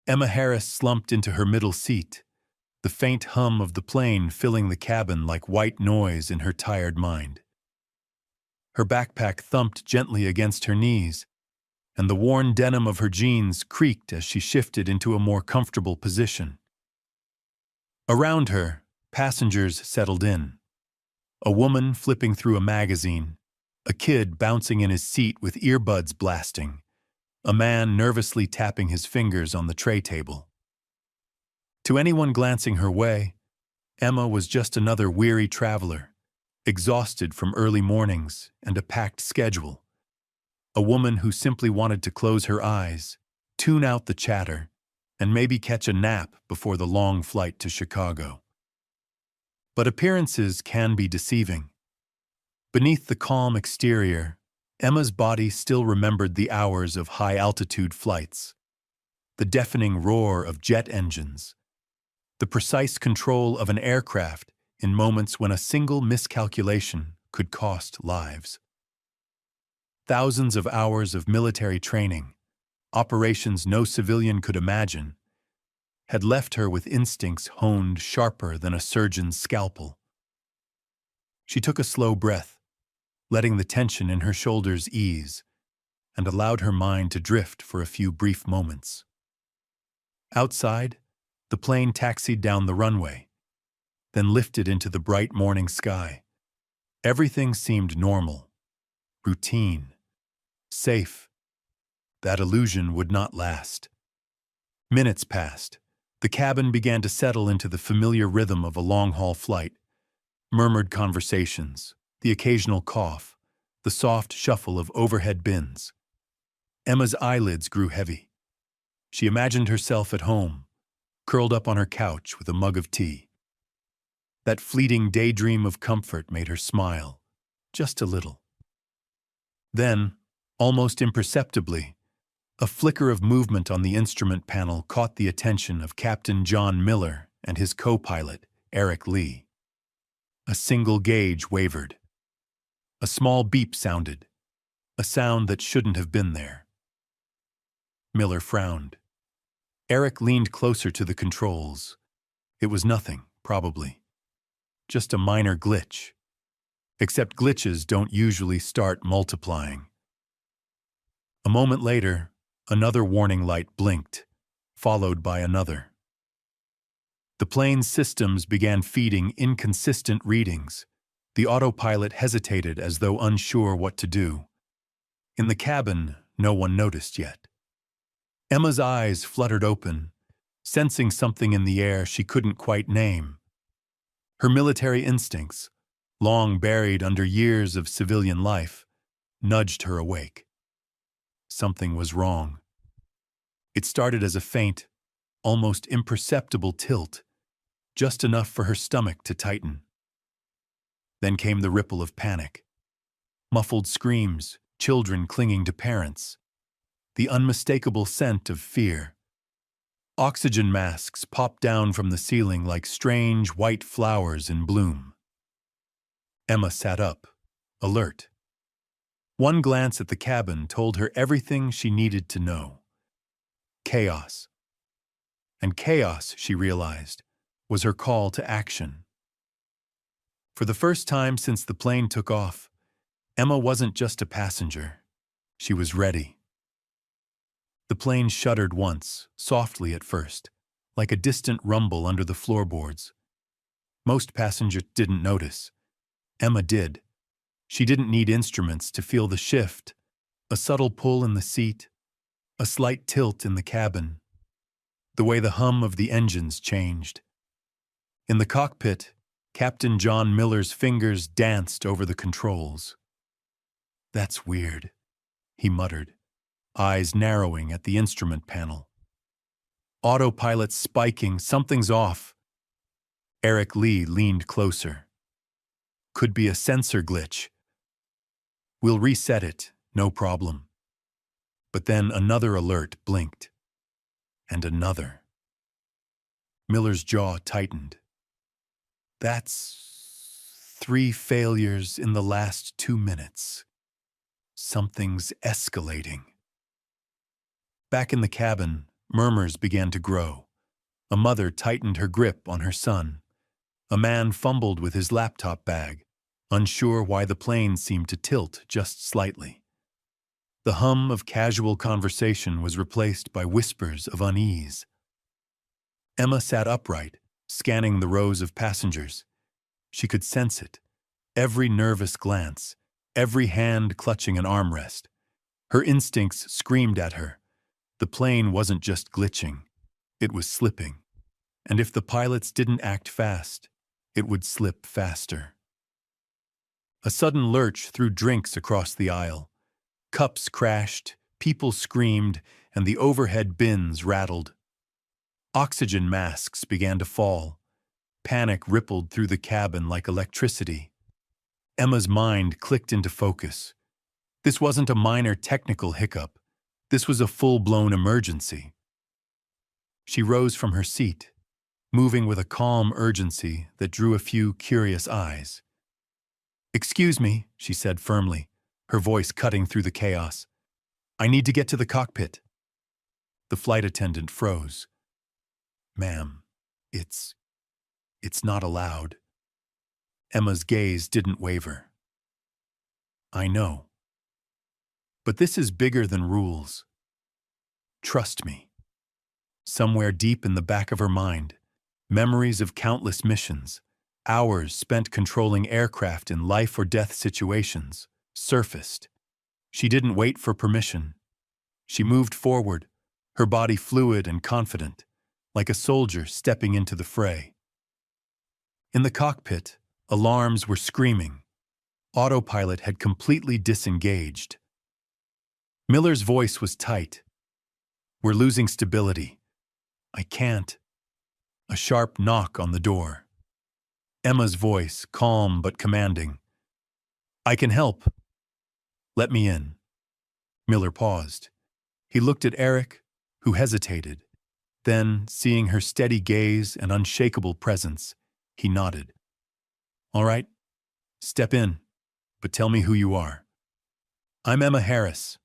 Emma Harris slumped into her middle seat, the faint hum of the plane filling the cabin like white noise in her tired mind. Her backpack thumped gently against her knees, and the worn denim of her jeans creaked as she shifted into a more comfortable position. Around her, passengers settled in. A woman flipping through a magazine, a kid bouncing in his seat with earbuds blasting, a man nervously tapping his fingers on the tray table. To anyone glancing her way, Emma was just another weary traveler, exhausted from early mornings and a packed schedule. A woman who simply wanted to close her eyes, tune out the chatter, and maybe catch a nap before the long flight to Chicago. But appearances can be deceiving. Beneath the calm exterior, Emma's body still remembered the hours of high-altitude flights, the deafening roar of jet engines, the precise control of an aircraft in moments when a single miscalculation could cost lives. Thousands of hours of military training, operations no civilian could imagine, had left her with instincts honed sharper than a surgeon's scalpel. She took a slow breath, letting the tension in her shoulders ease, and allowed her mind to drift for a few brief moments. Outside, the plane taxied down the runway, then lifted into the bright morning sky. Everything seemed normal, routine, safe. That illusion would not last. Minutes passed. The cabin began to settle into the familiar rhythm of a long-haul flight. Murmured conversations, the occasional cough, the soft shuffle of overhead bins. Emma's eyelids grew heavy. She imagined herself at home, curled up on her couch with a mug of tea. That fleeting daydream of comfort made her smile, just a little. Then, almost imperceptibly, a flicker of movement on the instrument panel caught the attention of Captain John Miller and his co-pilot, Eric Lee. A single gauge wavered. A small beep sounded, a sound that shouldn't have been there. Miller frowned. Eric leaned closer to the controls. It was nothing, probably. Just a minor glitch. Except glitches don't usually start multiplying. A moment later, another warning light blinked, followed by another. The plane's systems began feeding inconsistent readings. The autopilot hesitated as though unsure what to do. In the cabin, no one noticed yet. Emma's eyes fluttered open, sensing something in the air she couldn't quite name. Her military instincts, long buried under years of civilian life, nudged her awake. Something was wrong. It started as a faint, almost imperceptible tilt, just enough for her stomach to tighten. Then came the ripple of panic. Muffled screams, children clinging to parents. The unmistakable scent of fear. Oxygen masks popped down from the ceiling like strange white flowers in bloom. Emma sat up, alert. One glance at the cabin told her everything she needed to know. Chaos. And chaos, she realized, was her call to action. For the first time since the plane took off, Emma wasn't just a passenger. She was ready. The plane shuddered once, softly at first, like a distant rumble under the floorboards. Most passengers didn't notice. Emma did. She didn't need instruments to feel the shift, a subtle pull in the seat, a slight tilt in the cabin, the way the hum of the engines changed. In the cockpit, Captain John Miller's fingers danced over the controls. "That's weird," he muttered, eyes narrowing at the instrument panel. Autopilot spiking, something's off. Eric Lee leaned closer. Could be a sensor glitch. We'll reset it, no problem. But then another alert blinked. And another. Miller's jaw tightened. That's 3 failures in the last 2 minutes. Something's escalating. Back in the cabin, Murmurs began to grow. A mother tightened her grip on her son. A man fumbled with his laptop bag, unsure why the plane seemed to tilt just slightly. The hum of casual conversation was replaced by whispers of unease. Emma sat upright, scanning the rows of passengers. She could sense it. Every nervous glance, every hand clutching an armrest. Her instincts screamed at her. The plane wasn't just glitching, it was slipping. And if the pilots didn't act fast, it would slip faster. A sudden lurch threw drinks across the aisle. Cups crashed, people screamed, and the overhead bins rattled. Oxygen masks began to fall. Panic rippled through the cabin like electricity. Emma's mind clicked into focus. This wasn't a minor technical hiccup. This was a full-blown emergency. She rose from her seat, moving with a calm urgency that drew a few curious eyes. "Excuse me," she said firmly, her voice cutting through the chaos. "I need to get to the cockpit." The flight attendant froze. "Ma'am, it's not allowed." Emma's gaze didn't waver. "I know. But this is bigger than rules. Trust me." Somewhere deep in the back of her mind, memories of countless missions, hours spent controlling aircraft in life-or-death situations, surfaced. She didn't wait for permission. She moved forward, her body fluid and confident, like a soldier stepping into the fray. In the cockpit, alarms were screaming. Autopilot had completely disengaged. Miller's voice was tight. "We're losing stability. I can't." A sharp knock on the door. Emma's voice, calm but commanding. "I can help." "Let me in." Miller paused. He looked at Eric, who hesitated. Then, seeing her steady gaze and unshakable presence, he nodded. "All right, step in, but tell me who you are." "I'm Emma Harris.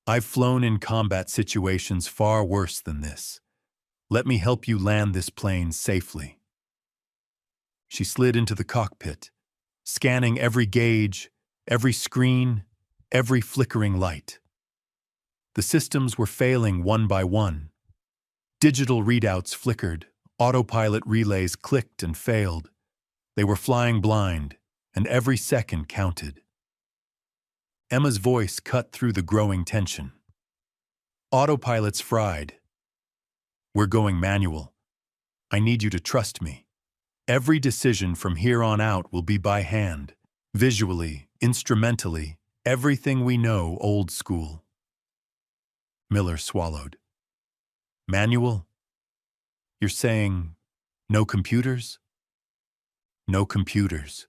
I've flown in combat situations far worse than this. Let me help you land this plane safely." She slid into the cockpit, scanning every gauge, every screen, every flickering light. The systems were failing one by one. Digital readouts flickered, autopilot relays clicked and failed. They were flying blind, and every second counted. Emma's voice cut through the growing tension. "Autopilot's fried. We're going manual. I need you to trust me. Every decision from here on out will be by hand, visually, instrumentally, everything we know old school." Miller swallowed. "Manual? You're saying no computers?" "No computers.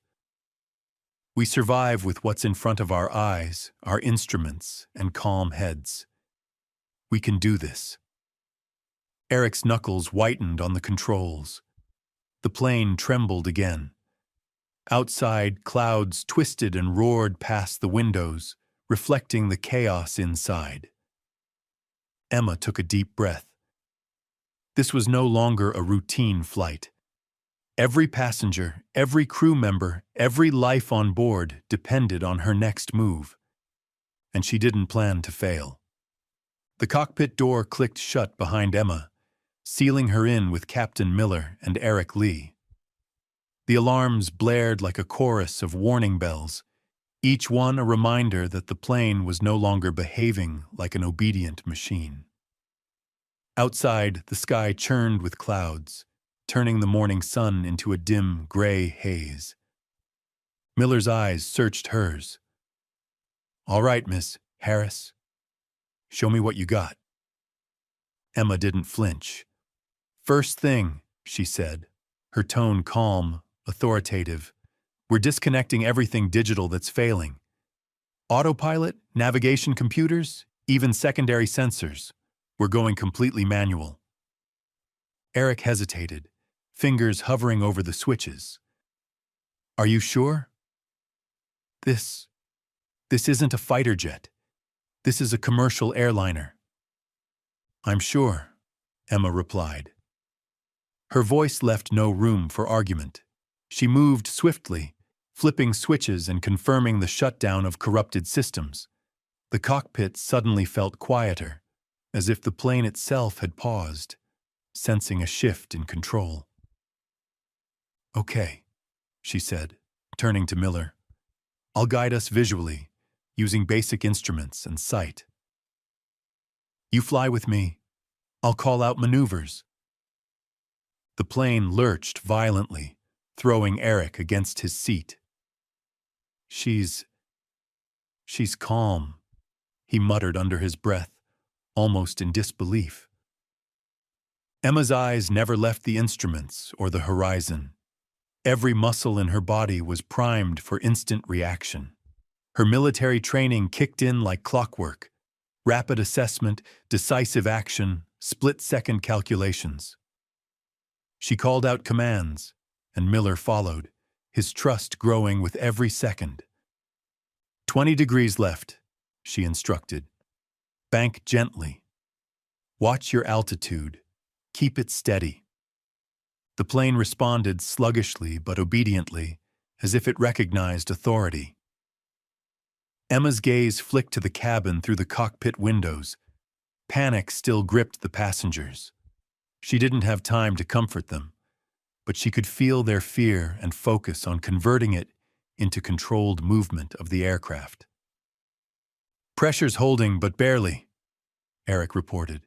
We survive with what's in front of our eyes, our instruments, and calm heads. We can do this." Eric's knuckles whitened on the controls. The plane trembled again. Outside, clouds twisted and roared past the windows, reflecting the chaos inside. Emma took a deep breath. This was no longer a routine flight. Every passenger, every crew member, every life on board depended on her next move. And she didn't plan to fail. The cockpit door clicked shut behind Emma, sealing her in with Captain Miller and Eric Lee. The alarms blared like a chorus of warning bells, each one a reminder that the plane was no longer behaving like an obedient machine. Outside, the sky churned with clouds, turning the morning sun into a dim, gray haze. Miller's eyes searched hers. "All right, Miss Harris. Show me what you got." Emma didn't flinch. "First thing," she said, her tone calm, authoritative, "we're disconnecting everything digital that's failing. Autopilot, navigation computers, even secondary sensors. We're going completely manual." Eric hesitated, fingers hovering over the switches. "Are you sure? This isn't a fighter jet. This is a commercial airliner." I'm sure, Emma replied. Her voice left no room for argument. She moved swiftly, flipping switches and confirming the shutdown of corrupted systems. The cockpit suddenly felt quieter, as if the plane itself had paused, sensing a shift in control. Okay, she said, turning to Miller. I'll guide us visually, using basic instruments and sight. You fly with me. I'll call out maneuvers. The plane lurched violently, throwing Eric against his seat. She's calm, he muttered under his breath, almost in disbelief. Emma's eyes never left the instruments or the horizon. Every muscle in her body was primed for instant reaction. Her military training kicked in like clockwork. Rapid assessment, decisive action, split-second calculations. She called out commands, and Miller followed, his trust growing with every second. 20 degrees left, she instructed. Bank gently. Watch your altitude. Keep it steady. The plane responded sluggishly but obediently, as if it recognized authority. Emma's gaze flicked to the cabin through the cockpit windows. Panic still gripped the passengers. She didn't have time to comfort them, but she could feel their fear and focus on converting it into controlled movement of the aircraft. Pressure's holding, but barely, Eric reported.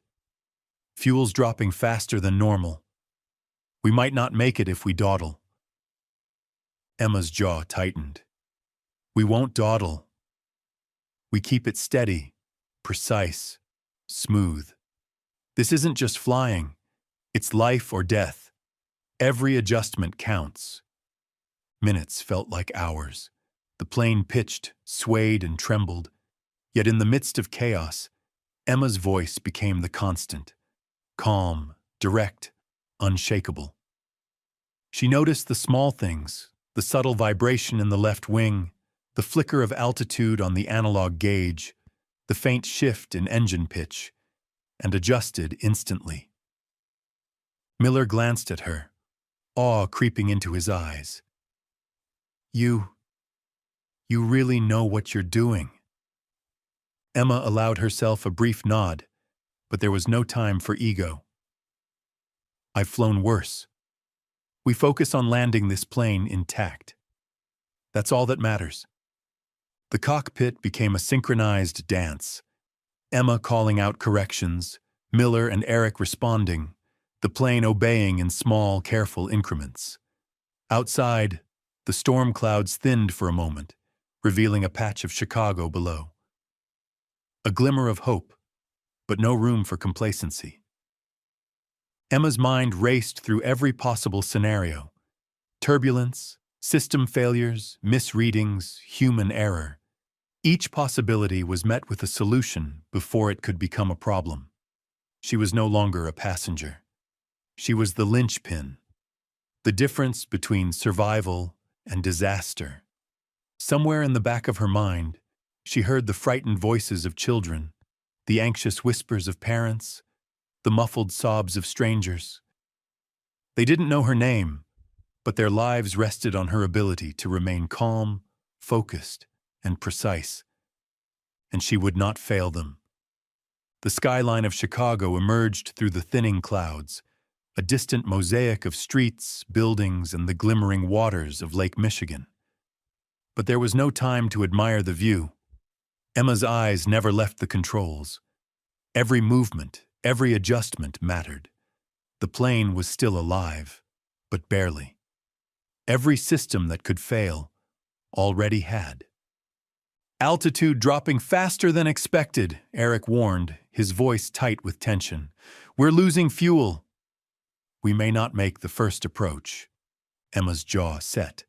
Fuel's dropping faster than normal. We might not make it if we dawdle. Emma's jaw tightened. We won't dawdle. We keep it steady, precise, smooth. This isn't just flying. It's life or death. Every adjustment counts. Minutes felt like hours. The plane pitched, swayed, and trembled. Yet in the midst of chaos, Emma's voice became the constant. Calm, direct, unshakable. She noticed the small things, the subtle vibration in the left wing, the flicker of altitude on the analog gauge, the faint shift in engine pitch, and adjusted instantly. Miller glanced at her, awe creeping into his eyes. You really know what you're doing. Emma allowed herself a brief nod, but there was no time for ego. I've flown worse. We focus on landing this plane intact. That's all that matters. The cockpit became a synchronized dance. Emma calling out corrections, Miller and Eric responding, the plane obeying in small, careful increments. Outside, the storm clouds thinned for a moment, revealing a patch of Chicago below. A glimmer of hope, but no room for complacency. Emma's mind raced through every possible scenario. Turbulence, system failures, misreadings, human error. Each possibility was met with a solution before it could become a problem. She was no longer a passenger. She was the linchpin, the difference between survival and disaster. Somewhere in the back of her mind, she heard the frightened voices of children, the anxious whispers of parents, the muffled sobs of strangers. They didn't know her name, but their lives rested on her ability to remain calm, focused, and precise. And she would not fail them. The skyline of Chicago emerged through the thinning clouds, a distant mosaic of streets, buildings, and the glimmering waters of Lake Michigan. But there was no time to admire the view. Emma's eyes never left the controls. Every movement, every adjustment mattered. The plane was still alive, but barely. Every system that could fail already had. Altitude dropping faster than expected, Eric warned, his voice tight with tension. We're losing fuel. We may not make the first approach. Emma's jaw set.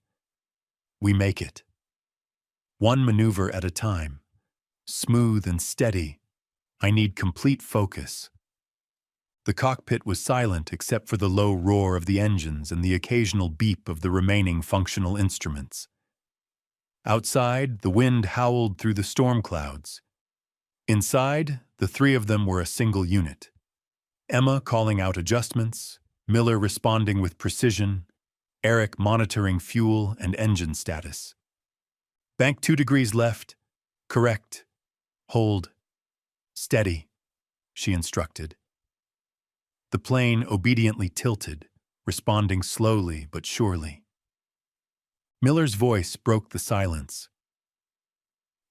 We make it. One maneuver at a time. Smooth and steady. I need complete focus. The cockpit was silent except for the low roar of the engines and the occasional beep of the remaining functional instruments. Outside, the wind howled through the storm clouds. Inside, the three of them were a single unit, Emma calling out adjustments, Miller responding with precision, Eric monitoring fuel and engine status. Bank 2 degrees left. Correct. Hold. Steady, she instructed. The plane obediently tilted, responding slowly but surely. Miller's voice broke the silence.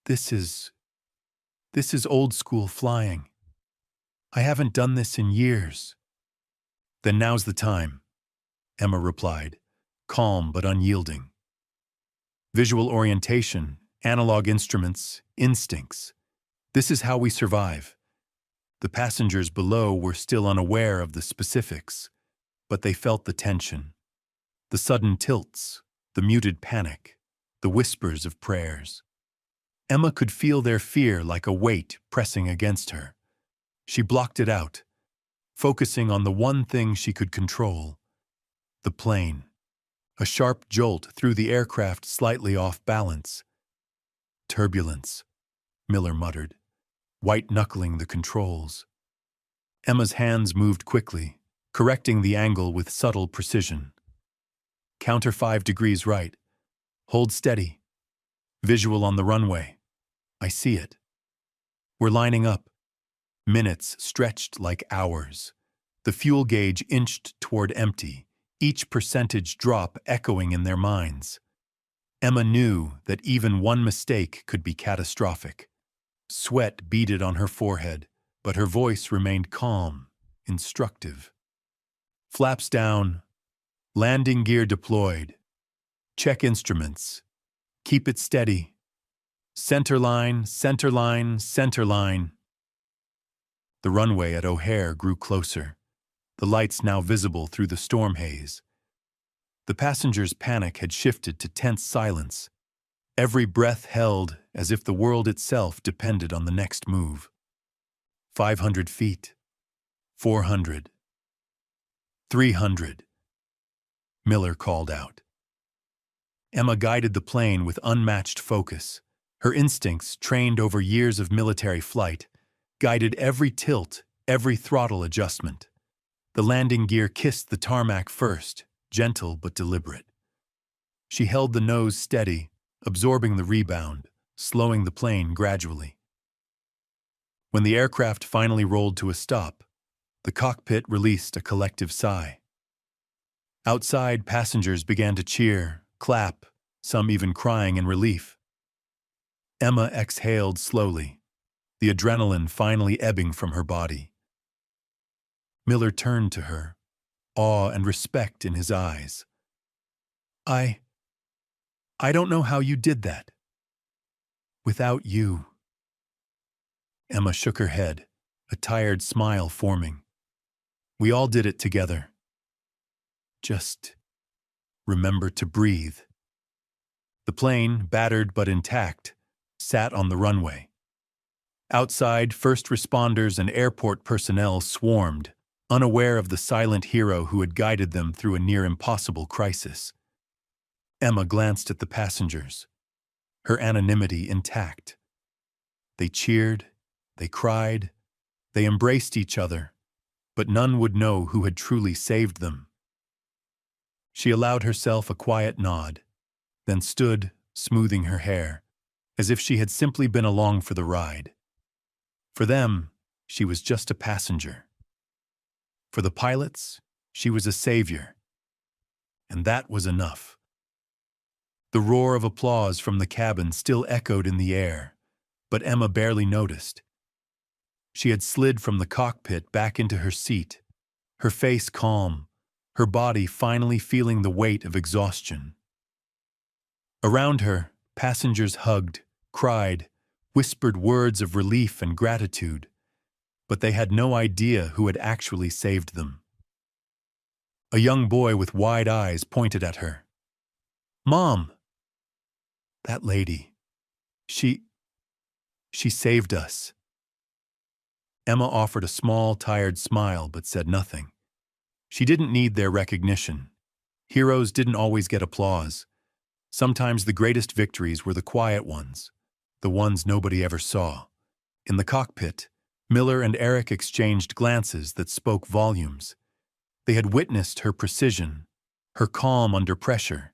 This is old-school flying. I haven't done this in years. Then now's the time, Emma replied, calm but unyielding. Visual orientation, analog instruments, instincts. This is how we survive. The passengers below were still unaware of the specifics, but they felt the tension, the sudden tilts, the muted panic, the whispers of prayers. Emma could feel their fear like a weight pressing against her. She blocked it out, focusing on the one thing she could control: the plane. A sharp jolt threw the aircraft slightly off balance. Turbulence, Miller muttered, white-knuckling the controls. Emma's hands moved quickly, correcting the angle with subtle precision. Counter 5 degrees right. Hold steady. Visual on the runway. I see it. We're lining up. Minutes stretched like hours. The fuel gauge inched toward empty, each percentage drop echoing in their minds. Emma knew that even one mistake could be catastrophic. Sweat beaded on her forehead, but her voice remained calm, instructive. Flaps down. Landing gear deployed. Check instruments. Keep it steady. Center line, center line, center line. The runway at O'Hare grew closer, the lights now visible through the storm haze. The passengers' panic had shifted to tense silence, every breath held as if the world itself depended on the next move. 500 feet. 400. 300. Miller called out. Emma guided the plane with unmatched focus. Her instincts, trained over years of military flight, guided every tilt, every throttle adjustment. The landing gear kissed the tarmac first, gentle but deliberate. She held the nose steady, absorbing the rebound, slowing the plane gradually. When the aircraft finally rolled to a stop, the cockpit released a collective sigh. Outside, passengers began to cheer, clap, some even crying in relief. Emma exhaled slowly, the adrenaline finally ebbing from her body. Miller turned to her, awe and respect in his eyes. I don't know how you did that. Without you. Emma shook her head, a tired smile forming. We all did it together. Just remember to breathe. The plane, battered but intact, sat on the runway. Outside, first responders and airport personnel swarmed, unaware of the silent hero who had guided them through a near-impossible crisis. Emma glanced at the passengers, her anonymity intact. They cheered, they cried, they embraced each other, but none would know who had truly saved them. She allowed herself a quiet nod, then stood, smoothing her hair, as if she had simply been along for the ride. For them, she was just a passenger. For the pilots, she was a savior. And that was enough. The roar of applause from the cabin still echoed in the air, but Emma barely noticed. She had slid from the cockpit back into her seat, her face calm, her body finally feeling the weight of exhaustion. Around her, passengers hugged, cried, whispered words of relief and gratitude, but they had no idea who had actually saved them. A young boy with wide eyes pointed at her. "Mom!" "That lady. She saved us." Emma offered a small, tired smile but said nothing. She didn't need their recognition. Heroes didn't always get applause. Sometimes the greatest victories were the quiet ones, the ones nobody ever saw. In the cockpit, Miller and Eric exchanged glances that spoke volumes. They had witnessed her precision, her calm under pressure,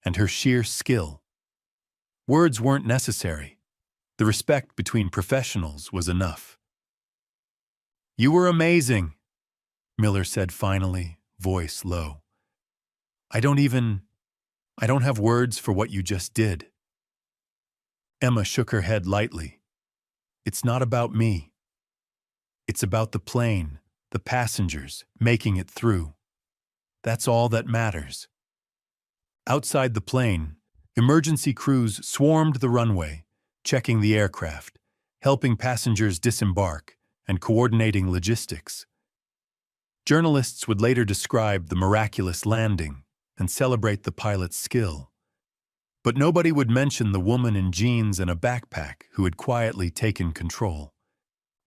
and her sheer skill. Words weren't necessary. The respect between professionals was enough. "You were amazing," Miller said finally, voice low. I don't have words for what you just did." Emma shook her head lightly. "It's not about me. It's about the plane, the passengers, making it through. That's all that matters." Outside the plane, emergency crews swarmed the runway, checking the aircraft, helping passengers disembark, and coordinating logistics. Journalists would later describe the miraculous landing and celebrate the pilot's skill. But nobody would mention the woman in jeans and a backpack who had quietly taken control.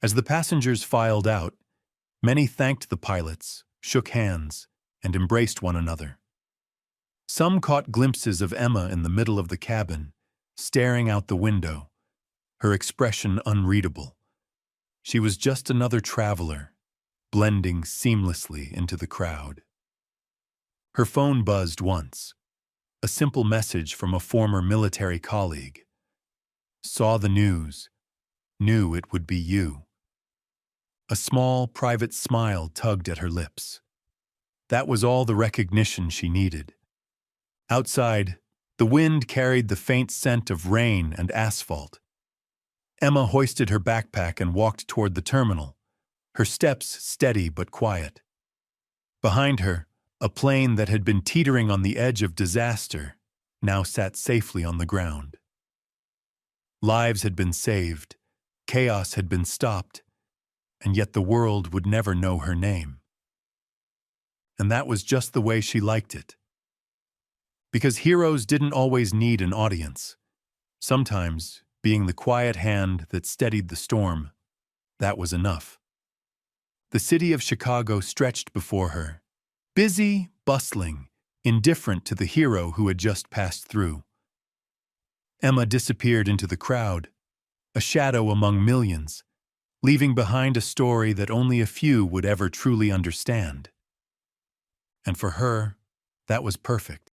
As the passengers filed out, many thanked the pilots, shook hands, and embraced one another. Some caught glimpses of Emma in the middle of the cabin, staring out the window, her expression unreadable. She was just another traveler, blending seamlessly into the crowd. Her phone buzzed once, a simple message from a former military colleague. "Saw the news, knew it would be you." A small, private smile tugged at her lips. That was all the recognition she needed. Outside, the wind carried the faint scent of rain and asphalt. Emma hoisted her backpack and walked toward the terminal, her steps steady but quiet. Behind her, a plane that had been teetering on the edge of disaster now sat safely on the ground. Lives had been saved, chaos had been stopped, and yet the world would never know her name. And that was just the way she liked it. Because heroes didn't always need an audience. Sometimes, being the quiet hand that steadied the storm, that was enough. The city of Chicago stretched before her, busy, bustling, indifferent to the hero who had just passed through. Emma disappeared into the crowd, a shadow among millions, leaving behind a story that only a few would ever truly understand. And for her, that was perfect.